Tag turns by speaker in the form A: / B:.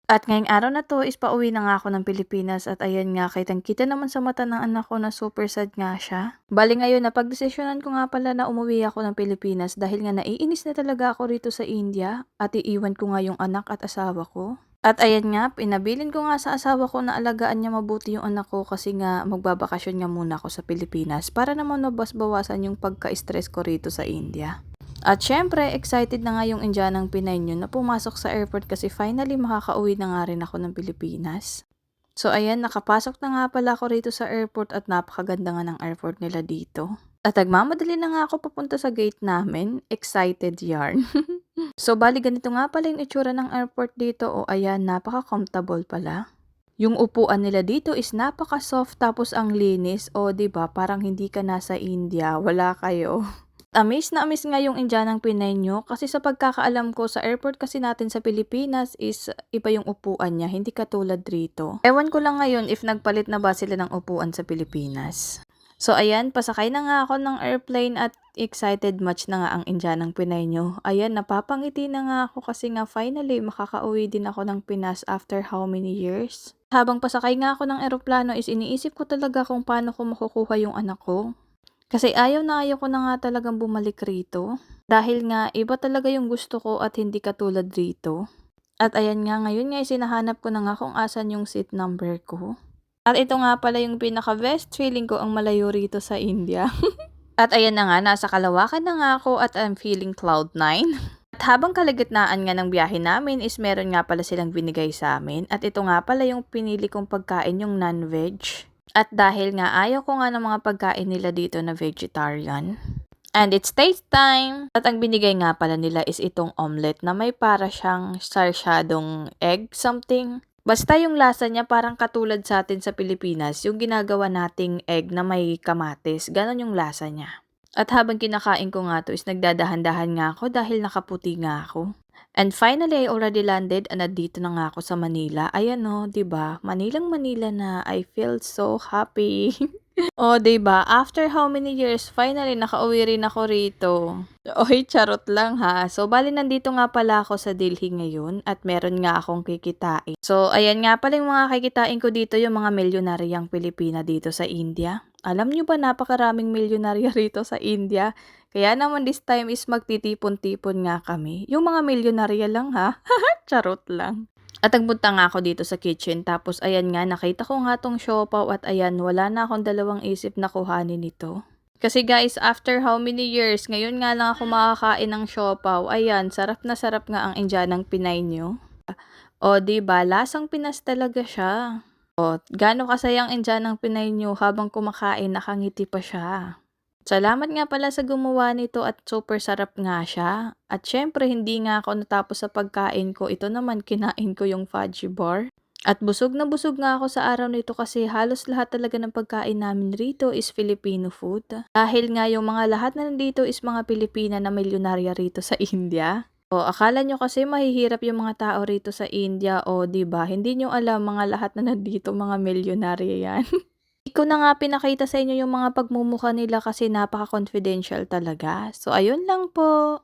A: At ngayong araw na 'to is pauwi na nga ako ng Pilipinas at ayan nga kitang-kita naman sa mata ng anak ko na super sad nga siya. Bale ngayon napagdesisyonan ko nga pala na umuwi ako ng Pilipinas dahil nga naiinis na talaga ako rito sa India at iiwan ko nga yung anak at asawa ko. At ayan nga, pinabilin ko nga sa asawa ko na alagaan niya mabuti yung anak ko kasi nga magbabakasyon nga muna ako sa Pilipinas para naman mabas-bawasan yung pagka-stress ko rito sa India. At syempre, excited na nga yung Indianang Pinay niyo na pumasok sa airport kasi finally makakauwi na nga rin ako ng Pilipinas. So ayan, nakapasok na nga pala ako rito sa airport at napakaganda nga ng airport nila dito. At nagmamadali na nga ako papunta sa gate namin. Excited yarn. So bali ganito nga pala yung itsura ng airport dito. O ayan, napaka-comfortable pala. Yung upuan nila dito is napaka-soft tapos ang linis. O 'di ba parang hindi ka nasa India, wala kayo. Amaze na amaze nga yung Indianang Pinay niyo kasi sa pagkakaalam ko sa airport kasi natin sa Pilipinas is iba yung upuan niya, hindi katulad rito. Ewan ko lang ngayon if nagpalit na ba sila ng upuan sa Pilipinas. So ayan, pasakay na nga ako ng airplane at excited much na nga ang Indianang Pinay niyo. Ayan, napapangiti na nga ako kasi nga finally makakauwi din ako ng Pinas after how many years. Habang pasakay nga ako ng eroplano is iniisip ko talaga kung paano ko makukuha yung anak ko. Kasi ayaw na ayaw ko na nga talagang bumalik rito. Dahil nga iba talaga yung gusto ko at hindi katulad rito. At ayan nga ngayon nga sinahanap ko na nga kung asan yung seat number ko. At ito nga pala yung pinaka-best feeling ko ang malayo rito sa India. At ayan na nga, nasa Kalawakan na nga ako at I'm feeling cloud 9. At habang kalagitnaan nga ng biyahe namin is meron nga pala silang binigay sa amin. At ito nga pala yung pinili kong pagkain, yung non-veg. At dahil nga ayaw ko nga ng mga pagkain nila dito na vegetarian. And it's taste time! At ang binigay nga pala nila is itong omelette na may para siyang sarsyadong egg something. Basta yung lasa niya parang katulad sa atin sa Pilipinas, yung ginagawa nating egg na may kamatis, ganon yung lasa niya. At habang kinakain ko nga to is nagdadahan-dahan nga ako dahil nakaputi nga ako. And finally, I already landed and nandito na nga ako sa Manila. Ayan o, 'di ba? Manilang Manila na. I feel so happy. O, 'di ba? After how many years, finally nakauwi rin ako rito. Oy, charot lang ha. So, bali nandito nga pala ako sa Delhi ngayon at meron nga akong kikitain. So, ayan nga pala yung mga kikitain ko dito, yung mga milyonaryang Pilipina dito sa India. Alam nyo ba napakaraming milyonarya rito sa India? Kaya naman this time is magtitipon-tipon nga kami. Yung mga milyonarya lang ha. Charot lang. At nagpunta nga ako dito sa kitchen tapos ayan nga nakita ko nga tong siopaw at ayan wala na akong dalawang isip na kuhanin ito. Kasi guys, after how many years, ngayon nga lang ako makakain ng siopaw. Ayan, sarap na sarap nga ang Indianang Pinay niyo. O, 'di ba? Lasang Pinas talaga siya. O, gaano kasayang Indianang Pinay niyo habang kumakain nakangiti pa siya. Salamat nga pala sa gumawa nito at super sarap nga siya. At syempre hindi nga ako natapos sa pagkain ko. Ito naman kinain ko yung fudgy bar. At busog na busog nga ako sa araw nito kasi halos lahat talaga ng pagkain namin rito is Filipino food. Dahil nga yung mga lahat na nandito is mga Pilipina na milyonarya rito sa India. O akala nyo kasi mahihirap yung mga tao rito sa India o 'di ba? Hindi nyo alam mga lahat na nandito mga milyonarya yan. Di ko na nga pinakita sa inyo yung mga pagmumukha nila kasi napaka-confidential talaga. So, ayun lang po.